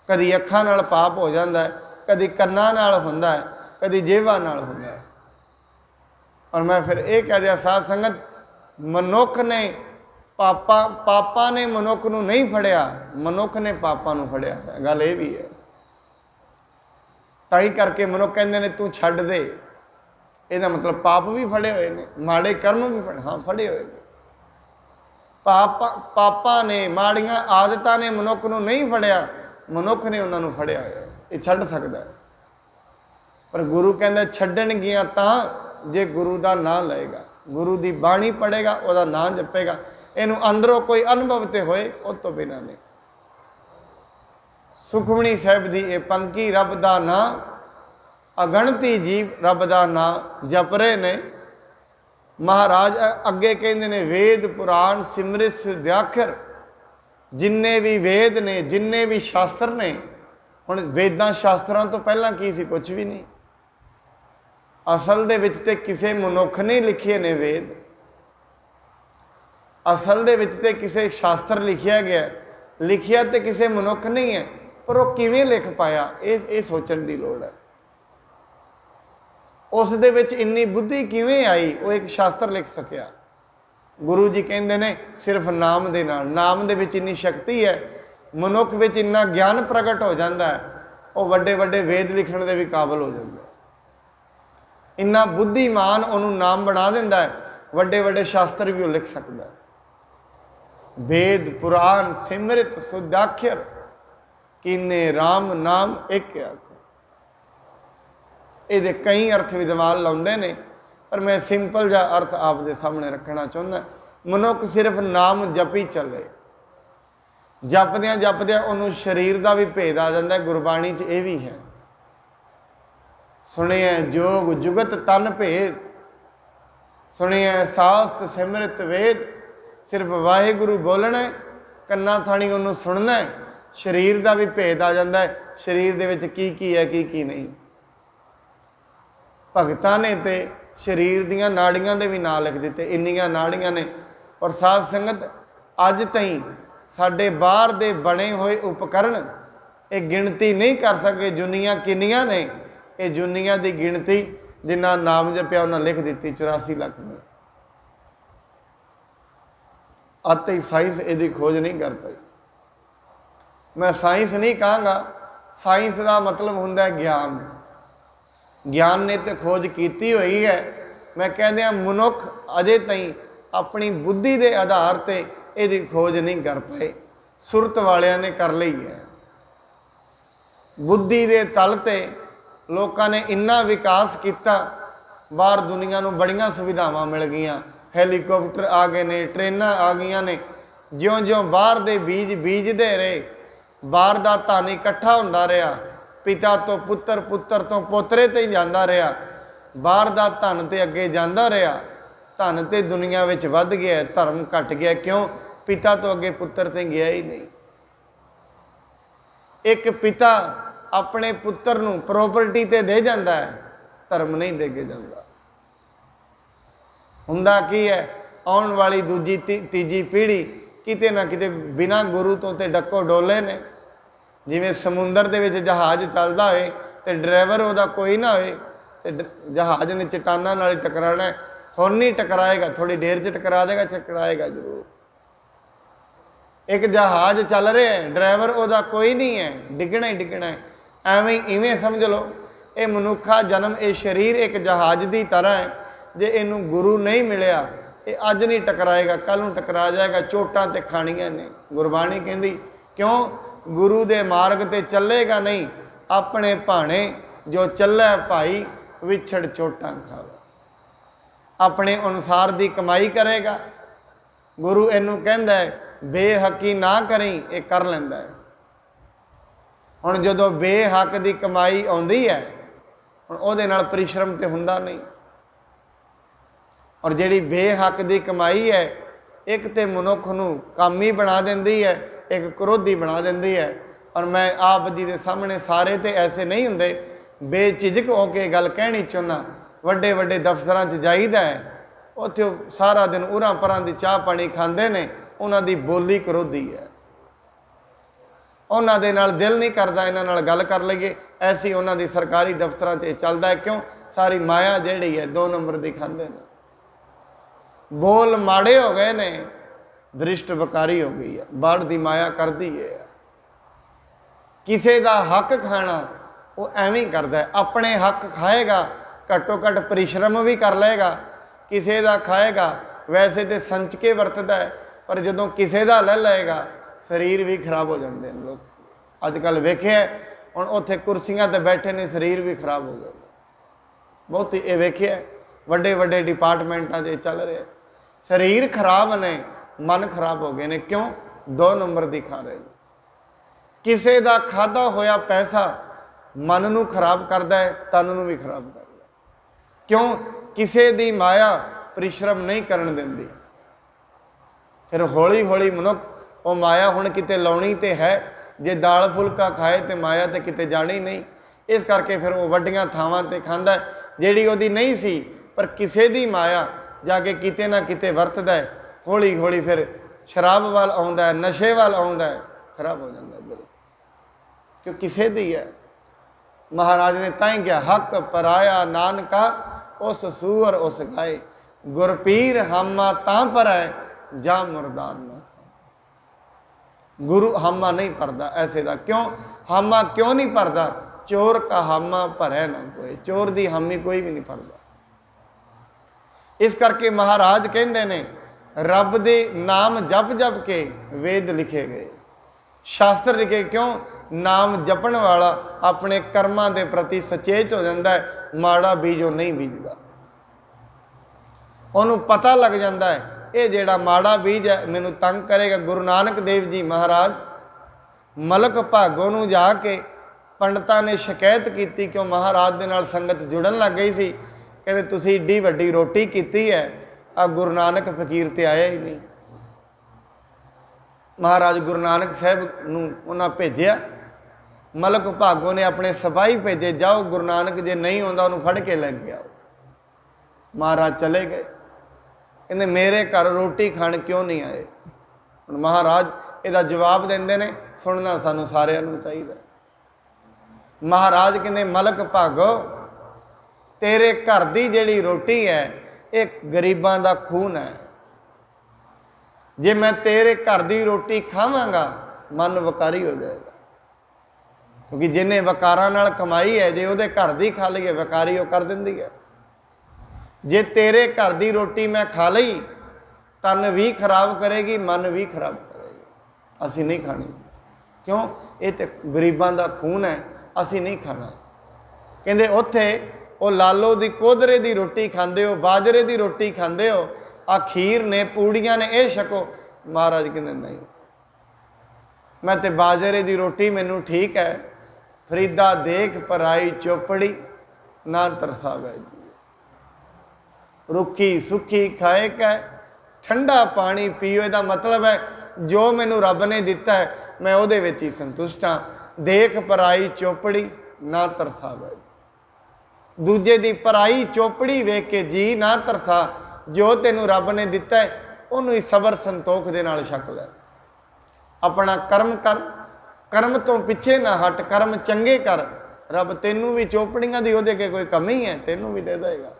कदी अखां नाल पाप हो जाता है, कदी कन्नां नाल हुंदा है, कदी जेवा नाल हुंदा है। और मैं फिर ये कह दिया साध संगत मनुख ने पापा ने मनुख नूं नहीं फड़िया, मनुख ने पापा नूं फड़िया है। गल ये भी है। ताई करके मनुख कहते ने तू छड्ड दे, ਇਹਦਾ मतलब पाप भी फड़े हुए ने, माड़े कर्म भी फड़े, हाँ फड़े हुए ने। पापा ने माड़ियां आदतां ने मनुख नूं नहीं फड़िया, मनुख ने उन्होंने फड़िया है। ये छड्ड सकदा है। पर गुरु कहंदा छड्डणगियां तां जे गुरु का नाम लएगा, गुरु की बाणी पढ़ेगा, वह नाम जपेगा। इनू अंदरों कोई अनुभव तो होए, उस तो बिना नहीं। सुखमणी साहिब की ये पंक्ति रब का नाम अगणती जीव रब का नाम जप रहे ने। महाराज अगे कहते ने वेद पुराण सिमरित सुद्याखर, जिन्ने भी वेद ने जिन्ने भी शास्त्र ने। हुण वेदां शास्त्रां तो पहला की सी? कुछ भी नहीं। असल दे विच ते किसे मनुख ने लिखे ने वेद, असल दे विच ते किसे शास्त्र लिखिया गया, लिखिया तो किसे मनुख नहीं है। पर वह किवें लिख पाया ये सोचण की लोड़ है। उस दे विच इन्नी बुद्धि किवें आई, वो एक शास्त्र लिख सकिया। गुरु जी कहते ने सिर्फ नाम दे नाल, नाम दे विच इन्नी शक्ति है, मनुख विच इन्ना ज्ञान प्रगट हो जाता है, वह वड्डे वड्डे वेद लिखण दे भी काबल हो जाता है। इन्ना बुद्धिमान उन्होंने नाम बना देंदा है, वड्डे वड्डे शास्त्र भी वो लिख सकता है। वेद पुराण सिमरित सुदाख्यर कीने राम नाम एक आख। ये कई अर्थ विद्वान लाउंदे ने, पर मैं सिंपल जा अर्थ आप दे सामने रखना चाहुंदा। मनुख सिर्फ नाम जपी चले, जपदियां जपदियां उन्होंने शरीर का भी भेद आ जाता है। गुरबाणी च ये भी है, सुनिए जोग जुगत तन भेद, सुनिए शास्त्र सिमरित वेद। सिर्फ वाहिगुरु बोलना है, कन्ना थानी उन्होंने सुनना है, शरीर का भी भेद आ जाता है। शरीर दे विच की है की नहीं। भगतां ने तो शरीर दियां नाड़ियां दे भी नाम लिख दिते, इन्नियां नाड़ियां ने। और साध संगत अज तई साडे बाहर दे बने हुए उपकरण ये गिणती नहीं कर सके जुनियां किन्नियां ने। ये जुनियां की गिणती जिन्ना नाम जपिया उन्हें लिख दी 84 लाख में। अब तक साइंस यदी खोज नहीं कर पाई। मैं साइंस नहीं कहूँगा, साइंस का मतलब हुंदा ज्ञान। ज्ञान ने तो खोज की हुई है। मैं कहते मनुख अजे तई अपनी बुद्धि के आधार पर यदी खोज नहीं कर पाए, सुरत वालियां ने कर ली है। बुद्धि के तल ते लोगों ने इन्ना विकास किया, बाहर दुनिया में बड़ियां सुविधावां मिल गई, हैलीकॉप्टर आ गए ने, ट्रेनां आ गई ने। ज्यों ज्यों बाहर दे बीज बीजते रहे, बाहर का धन इकट्ठा होंदा रहा, पिता तो पुत्र, पुत्र तो पोतरे ते ही जांदा रहा, बाहर का धन तो अगे जांदा रहा। धन तो दुनिया में वध गया, धर्म घट गया। क्यों? पिता तो अगे पुत्र ते गया ही नहीं। एक पिता अपने पुत्र नूं प्रॉपर्टी ते दे जाता है, धर्म नहीं दे के जाता। हुंदा की है, आने वाली दूजी तीजी पीढ़ी किते ना किते बिना गुरु तो ते डक्को डोले ने। जिवें समुंदर दे विच जहाज चलदा होए ते ड्राइवर उहदा कोई ना होए ते जहाज ने चट्टानां नाल टकराना है। हुण नहीं टकराएगा, थोड़ी देर च टकरा देगा, टकराएगा जरूर। एक जहाज चल रहा है, ड्राइवर उहदा कोई नहीं है, डिगना ही डिगना है। ਐਵੇਂ ਇਵੇਂ समझ लो ये मनुखा जन्म ये शरीर एक जहाज़ की तरह है। जे इनू गुरु नहीं मिलिया ये अज नहीं टकराएगा, कल नूं टकरा जाएगा, चोटां ते खाणियां ने। गुरबाणी कहती क्यों गुरु दे मार्ग ते चलेगा नहीं, अपने भाणे जो चलै भाई विछड़ चोटां खावे। अपने अनुसार दी कमाई करेगा। गुरु इनू कहंदा है बेहकी ना करी, ये कर लैंदा है। हुण जदों बेहक दी कमाई आउंदी है हुण उहदे नाल परिश्रम ते हुंदा नहीं। और जिहड़ी बेहक दी कमाई है एक तो मनुख नूं कामी बना देंदी है, एक क्रोधी बना देंदी है। और मैं आप जी के सामने सारे तो ऐसे नहीं हुंदे, बेझिझक होकर गल कहनी चाहुंदा। वड्डे वड्डे दफ्तरां च जाईदा है, उत्थे सारा दिन उरां परां दी चाह पानी खांदे ने, उन्हां दी बोली क्रोधी है, उन्हां दे नाल दिल नहीं करदा इन्हां नाल गल कर लईए। ऐसी उन्हां दी सरकारी दफ्तरां च चलदा है। क्यों सारी माया जिहड़ी है 2 नंबर दी खांदे ने। बोल माड़े हो गए ने, दृष्ट वकारी हो गई है, बाढ़ दी माया कर दी है। किसी का हक खाना वो एवं करता है, अपने हक खाएगा घट्टो घट परिश्रम भी कर लेगा, किसी का खाएगा वैसे तो संच के वरतदा है, पर जदों किसी का ले लेगा शरीर भी खराब हो जाते हैं। लोग अजकल वेखे हुण उत्थे कुर्सियां ते बैठे ने, शरीर भी खराब हो गए बहुत ही। ये वेखे वड्डे वड्डे डिपार्टमेंटां दे चल रहे, शरीर खराब ने, मन खराब हो गए ने। क्यों 2 नंबर दी खा रहे। किसी का खाधा होया पैसा मन नूं खराब करता है, तन नूं भी खराब करता है। क्यों किसी दी माया परिश्रम नहीं करन देंदी। फिर हौली हौली मनुख वो माया हुण किते लाउणी ते है, जे दाल फुलका खाए तो माया तो किते जानी नहीं। इस करके फिर वो वड्डियां थावां ते खांदा है, जिहड़ी उहदी नहीं सी, पर किसी दी माया जाके किते ना किते वरतदा है। हौली हौली फिर शराब वाल आउंदा है, नशे वाल आउंदा है, खराब हो जाता है दिल, क्यों किसी दी है। महाराज ने ताई क्या हक पराया नानका उस सूअर उस गाए, गुरपीर हामा तां पर है जा मुरदार ना। गुरु हामा नहीं भरदा ऐसे दा। क्यों हामा क्यों नहीं भरदा? चोर का हामा भरे ना कोई, चोर दी हामी कोई भी नहीं भरदा। इस करके महाराज कहते ने रब दे नाम जप जप के वेद लिखे गए, शास्त्र लिखे। क्यों नाम जपण वाला अपने कर्मां दे प्रति सचेत हो जाता है, माड़ा बीज वो नहीं बीजदा। उन्होंने पता लग जाता है ये जेड़ा माड़ा बीज है मैनू तंग करेगा। गुरु नानक देव जी महाराज मलक भागों नूं जाके पंडितां ने शिकायत की, क्यों महाराज दे नाल संगत जुड़न लग गई सी। कहते तुसीं एड्डी वड्डी रोटी की है, आ गुरु नानक फकीर ते आया ही नहीं। महाराज गुरु नानक साहब नूं उन्हां भेजिया, मलक भागों ने अपने सिपाही भेजे, जाओ गुरु नानक जे नहीं आउंदा उन्हूं फड़ के लैके आओ। महाराज चले गए, कहते मेरे घर रोटी खाण क्यों नहीं आए? हुण महाराज इहदा जवाब देंदे ने, सुनना सानूं सारिआं नूं चाहीदा। महाराज कहते मलक भागो तेरे घर की जिहड़ी रोटी है एक गरीबां दा खून है, जे मैं तेरे घर की रोटी खावांगा मन वकारी हो जाएगा। क्योंकि जिन्हें वकारां नाल कमाई है, जे उहदे घर दी खा लईए वकारी वो कर दिंदी है। जे तेरे घर की रोटी मैं खा लई तन भी खराब करेगी, मन भी खराब करेगी, असी नहीं खानी। क्यों ये तो गरीबां दा खून है, असी नहीं खाना। कहंदे उत्थे वो लालो दी कोदरे दी रोटी खांदे हो, बाजरे दी रोटी खांदे हो, आ खीर ने पूड़ियां ने ये छको। महाराज कहंदे नहीं, मैं तो बाजरे दी रोटी मैनू ठीक है। फरीदा देख पराई चौपड़ी ना तरसावे, रुखी सुखी खाए कै ठंडा पानी पीओ। इसका मतलब है जो मैनू रब ने दिता है मैं उहदे विच ही संतुष्ट हाँ। देख पराई चौपड़ी ना तरसावे, दूजे दी पराई चौपड़ी वेख के जी ना तरसा। जो तेनू रब ने दिता है उन्होंने ही सबर संतोख दे नाल छक लै। अपना कर्म कर, कर्म तो पिछे ना हट, कर्म चंगे कर। रब तेनू भी चौपड़ियां दी उहदे के कोई कमी है तेनू भी दे देगा।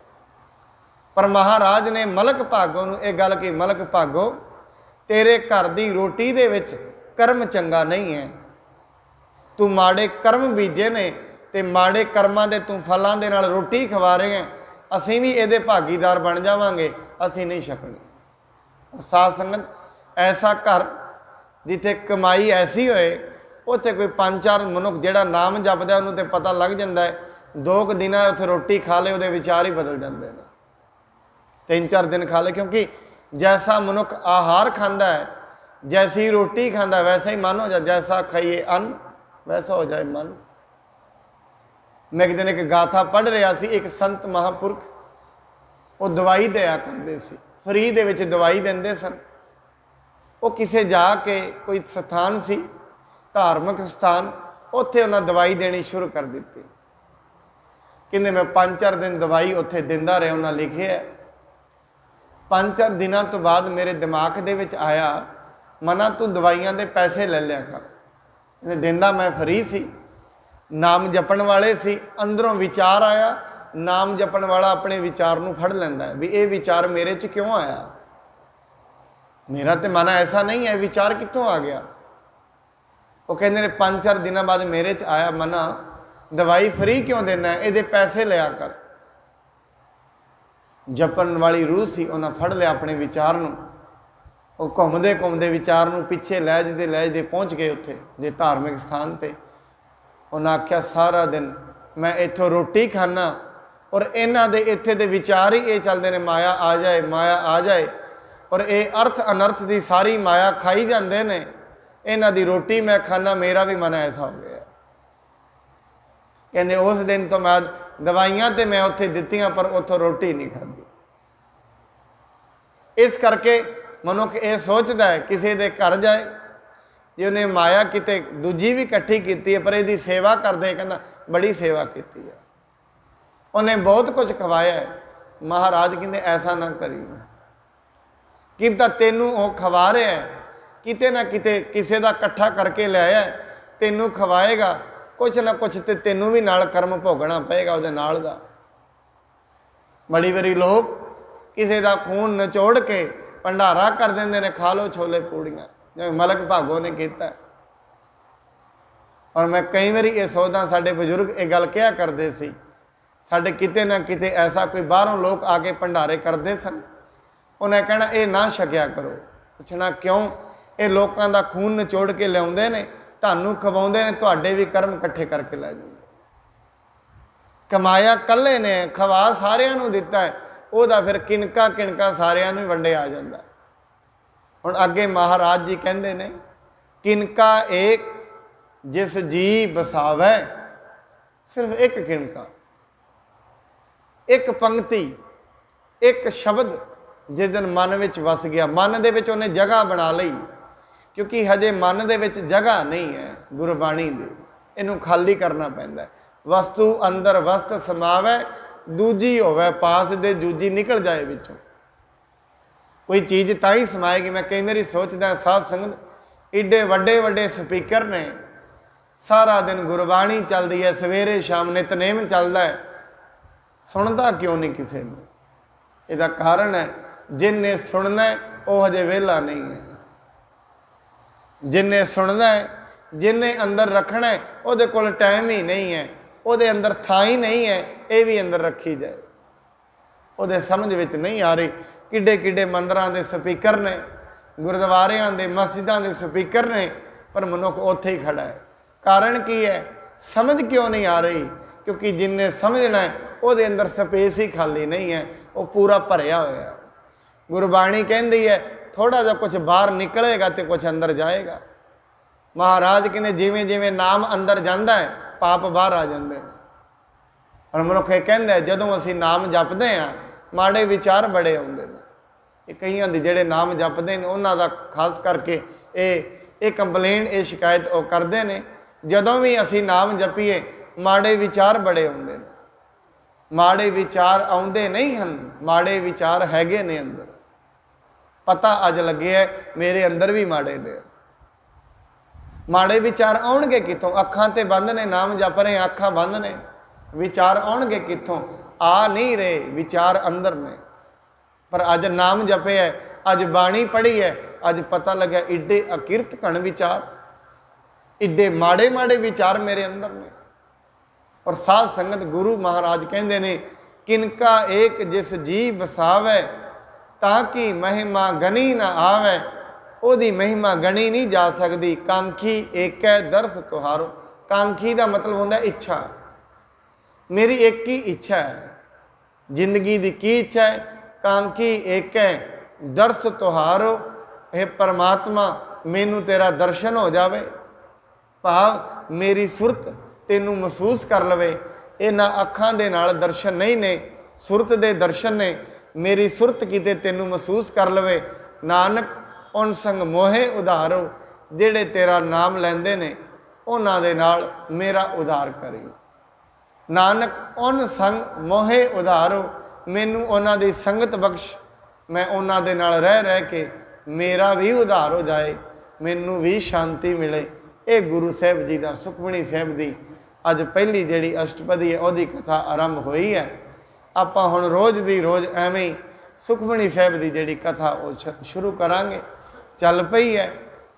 पर महाराज ने मलक भागो नूं ये गल की, मलक भागो तेरे घर की रोटी दे विच कर्म चंगा नहीं है, तू माड़े कर्म बीजे ने ते माड़े कर्मां दे तू फलां दे नाल रोटी खवा रहे हैं, असीं भी इहदे भागीदार बन जावांगे, असीं नहीं छकनी। साध संगत, ऐसा घर जिथे कमाई ऐसी होए, उत्थे कोई 5-4 मनुख जिहड़ा नाम जपदा उन्होंने तो पता लग जाता है, 2 दिन उत्थे रोटी खा ले उहदे विचार ही बदल जाते हैं, 3-4 दिन खा ले। क्योंकि जैसा मनुख आहार खांदा है, जैसी रोटी खांदा वैसा ही मन हो जाए, जैसा खाइए अन्न वैसा हो जाए मन। मैं एक दिन एक गाथा पढ़ रहा सी, एक संत महापुरख वो दवाई दिया करते सी, फ्री दे विच दवाई देंदे सन। वो किसे जाके कोई स्थान सी, धार्मिक स्थान, उत्थे उन्हें दवाई देनी शुरू कर दी। कहते मैं 5-4 दिन दवाई उत्थे दिंदा रहा, उन्हें लिखे है। 5-4 दिनों तो बाद मेरे दिमाग दे विच आया, मना तू दवाइयां दे पैसे ले लिया कर। दिंदा मैं फ्री सी, नाम जपण वाले सी, अंदरों विचार आया, नाम जपण वाला अपने विचार नूं फड़ लैंदा है भी ये विचार मेरे च क्यों आया, मेरा तो मन ऐसा नहीं है, विचार कित्थों आ गया। वो कहते ने 5-4 दिनों बाद मेरे च आया, मना दवाई फ्री क्यों देना है, ये पैसे लिया कर। जपन वाली रूह सी, उन्हें फड़ लिया अपने विचार नूं, वो घूमते घूमते विचार नूं पिछे लैजदे पहुँच गए उत्थे जे धार्मिक स्थान पर। उन्हें आख्या सारा दिन मैं इत्थों रोटी खाना और इन्हां दे इत्थे दे विचार ही ये चलते हैं, माया आ जाए, माया आ जाए, और ये अर्थ अनर्थ की सारी माया खाई जाते हैं। इन्हां दी रोटी मैं खाना, मेरा भी मन ऐसा हो गया। कहते उस दिन तो मैं दवाइयां तो मैं उत्थे दित्तियां पर उत्थों रोटी नहीं खाधी। इस करके मनुख ये सोचता है किसी दे घर जाए, जे उन्हें माया किते दूजी भी इकट्ठी की है पर यदी सेवा करते, कहना बड़ी सेवा की है, उन्हें बहुत कुछ खवाया है। महाराज कहते ऐसा ना करी, कि पता तेनू वो खवा रहा है, किते ना किते किसी का इकट्ठा करके लिया, तेनू खवाएगा, कुछ ना कुछ तो तेनू भी नाल कर्म भोगना पेगा उहदे नाल दा। बड़ी बारी लोग किसी का खून निचोड़ के भंडारा कर देंगे ने, खा लो छोले पूड़ियाँ, जिवें मलक भागो ने किया। और मैं कई बार ये सोचदा, साडे बजुर्ग ये गल क्या करते सी, साडे किते ना किते ऐसा कोई बाहरों लोग आके भंडारे करते सन, उन्हें कहना ये ना छकिया करो। पुछना क्यों, ये लोगों का खून निचोड़ के लियाउंदे ने, तुहानू खवाउंदे ने, तुहाडे भी कर्म इकट्ठे करके लै जांदे। कमाया कल्ले ने, खवा सारिਆਂ ਨੂੰ दिता है, ਉਹਦਾ फिर किनका किनका सारिਆਂ ਨੂੰ वंडे आ जाता। हुण अगे महाराज जी कहते ने, किनका एक जिस जी बसावै, सिर्फ एक किनका, एक पंक्ति, एक शब्द जिस दिन मन विच वस गया, मन दे विच उन्हें जगह बना लई। क्योंकि हजे मन दे विच जगह नहीं है गुरबाणी दे, इनू खाली करना पैंदा है। वस्तु अंदर वस्त समावै, दूजी होवे पास दे जूजी निकल जाए विचों। कोई चीज़ तां ही समाएगी। मैं कई बार सोचदा, साध संगत एडे वड्डे वड्डे स्पीकर ने, सारा दिन गुरबाणी चलती है, सवेरे शाम नितनेम चलता है, सुनता क्यों नहीं किसी ने? इसका कारण है जिन्हें सुनना है वह हजे वेला नहीं है, जिन्हें सुनना है, जिन्हें अंदर रखना है वो कोल टाइम ही नहीं है, वो अंदर थां ही नहीं है, ये भी अंदर रखी जाए। वो समझ विच नहीं आ रही। किड्डे किड्डे मंदिरां दे स्पीकर ने, गुरुद्वारियां दे मस्जिदां दे स्पीकर ने, पर मनुख उत्थे ही खड़ा है। कारण की है? समझ क्यों नहीं आ रही? क्योंकि जिन्हें समझना है वो अंदर स्पेस ही खाली नहीं है, वो पूरा भरिया होया है। गुरबाणी कहती है थोड़ा जा कुछ बाहर निकलेगा तो कुछ अंदर जाएगा। महाराज कहते जिमें जिमें नाम अंदर जाता है पाप बाहर आ जाते हैं। और मनुख ये कहता है जदों असीं नाम जपते हैं माड़े विचार बड़े आउंदे ने। ये कईयां दे जिहड़े नाम जपते हैं उन्हां दा खास करके ये कंप्लेन, ये शिकायत वो करते हैं, जदों भी असीं नाम जपीए माड़े विचार बड़े आउंदे ने। माड़े विचार आउंदे नहीं हैं, माड़े विचार हैगे ने अंदर। पता अज लगे है मेरे अंदर भी माड़े ने। माड़े विचार आउणगे कित्थों? अखां ते बंद ने, नाम जप रहे अखां बंद ने, विचार आउणगे कित्थों? आ नहीं रहे, विचार अंदर ने। पर अज नाम जपे है, अज बाणी पढ़ी है, अज पता लगा एडे अकिरत घण विचार। इड्डे माड़े माड़े विचार मेरे अंदर ने। और साध संगत गुरु महाराज कहते ने, किनका एक जिस जी बसावे ताकि महिमा गनी ना आवे। ओदी महिमा गणी नहीं जा सकती। कांखी एक है दर्श तुहारो। कांखी का मतलब होंदा इच्छा। मेरी एक ही इच्छा है, जिंदगी की की इच्छा है? कांखी एक है दर्श तुहारो। हे परमात्मा मैनू तेरा दर्शन हो जावे, भाव मेरी सुरत तेनू महसूस कर लवे। इन्हां अखां दे नाल दर्शन नहीं ने, सुरत दे दर्शन ने। मेरी सुरत किते तेनू महसूस कर लवे। नानक उन संग मोहे उधारो, जेड़े तेरा नाम लैंदे ने उन्हां दे नाल मेरा उधार करी। नानक उन संग मोहे उधारो, मैनू उन्हां दी संगत बख्श, मैं उन्हां दे नाल रह रह के मेरा भी उधार हो जाए, मैनू भी शांति मिले। ये गुरु साहब जी का सुखमणी साहब की अज पहली जिहड़ी अष्टपदी है उसकी कथा आरंभ हुई है। आपां हुण रोज़ दी रोज़ एवें ही सुखमणी साहब की जिहड़ी कथा वो शुरू करांगे। चल पई है,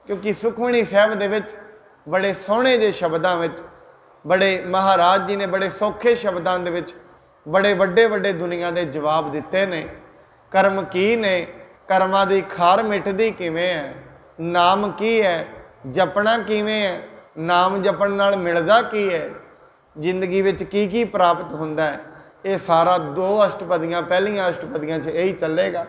क्योंकि सुखमणी साहब दे विच बड़े सोहणे जे शब्दां विच, बड़े महाराज जी ने बड़े सौखे शब्दां दे विच बड़े वड्डे वड्डे दुनिया के जवाब दिते ने। कर्म की ने, कर्मां दी खार मिटदी किवें है, नाम की है, जपना किवें है, नाम जपण नाल मिलदा की है, जिंदगी विच की प्राप्त हुंदा है। ये सारा दो अष्टपदियां पहलियां अष्टपदियां च यही चलेगा।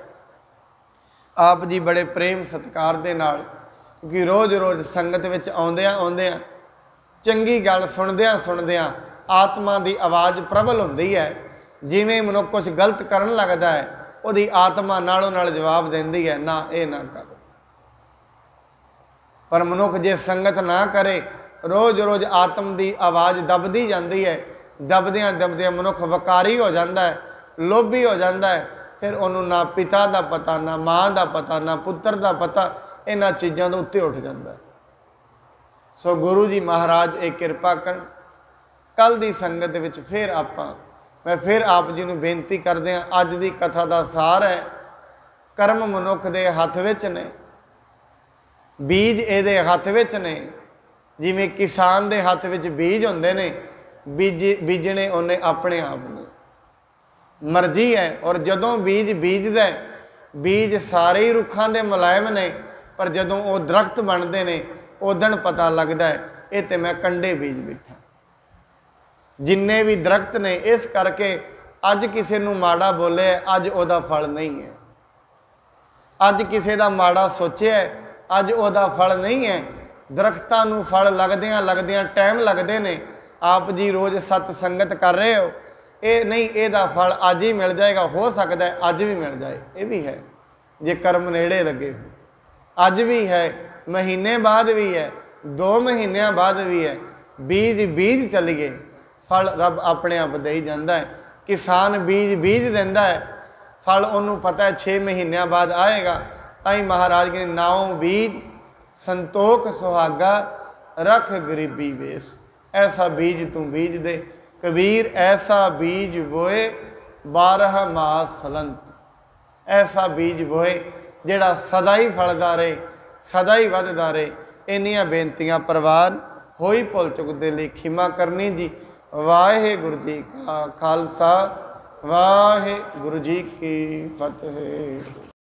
आप जी बड़े प्रेम सत्कार दे नाल, क्योंकि रोज़ रोज़ संगत विच आउंदियां आउंदियां चंगी गल सुनदियां सुनदियां आत्मा की आवाज़ प्रबल हुंदी है। जिवें मनुख कुछ गलत करन लगदा है, उहदी आत्मा नालों नाल जवाब दिंदी है, ना ये ना करो। पर मनुख जे संगत ना करे, रोज़ रोज़ आत्म की आवाज़ दबदी जाती है। दबदियां दबदियां मनुख वकारी हो जाता है, लोभी हो जाता है। फिर उन्होंने ना पिता का पता, ना माँ का पता, ना पुत्र का पता, इन्हां चीज़ों के उत्ते उठ जाता है। सो गुरु जी महाराज एक कृपा कर। कल की संगत विच फिर मैं फिर आप जी नूं बेनती करदे हां। अज की कथा का सार है, कर्म मनुख के हथ विच ने, बीज इहदे हथ विच ने। जिवें किसान के हथ विच बीज हुंदे ने, बीजने उन्हें अपने आप ने, मर्जी है। और जदों बीज बीजदा है, बीज सारे ही रुखां दे मुलायम ने, पर जदों वो दरख्त बनते हैं उदण पता लगता है ये तो मैं कंडे बीज बैठा। जिन्ने भी दरख्त ने, इस करके अज किसी नूं माड़ा बोले, अज उहदा फल नहीं है। अज किसी का माड़ा सोचे, अज उहदा फल नहीं है। दरख्तां नूं फल लगदियां लगदियां टाइम लगते हैं। आप जी रोज़ सत्संगत कर रहे हो, ये नहीं इहदा फल अज ही मिल जाएगा, हो सकता है अज भी मिल जाए, ये भी है जे कर्म नेड़े लगे हो। अज भी है, महीने बाद भी है, 2 महीनों बाद भी है। बीज बीज चलीए, फल रब अपने आप दे ही जाता है। किसान बीज बीज देंदा है, फल उन्होंने पता है 6 महीनों बाद आएगा। ताई महाराज के नाव बीज संतोख सुहागा रख गरीबी वेस। ऐसा बीज तू बीज दे कबीर, ऐसा बीज बोए 12 मास फलंत। ऐसा बीज बोए जिहड़ा सदा ही फलदा रहे, सदा ही वधदा रहे। इन्नियां बेनतियां प्रवान होई भुल चुक दे लई खिमा करनी जी। वाहिगुरू जी का खालसा, वाहिगुरू जी की फतेह।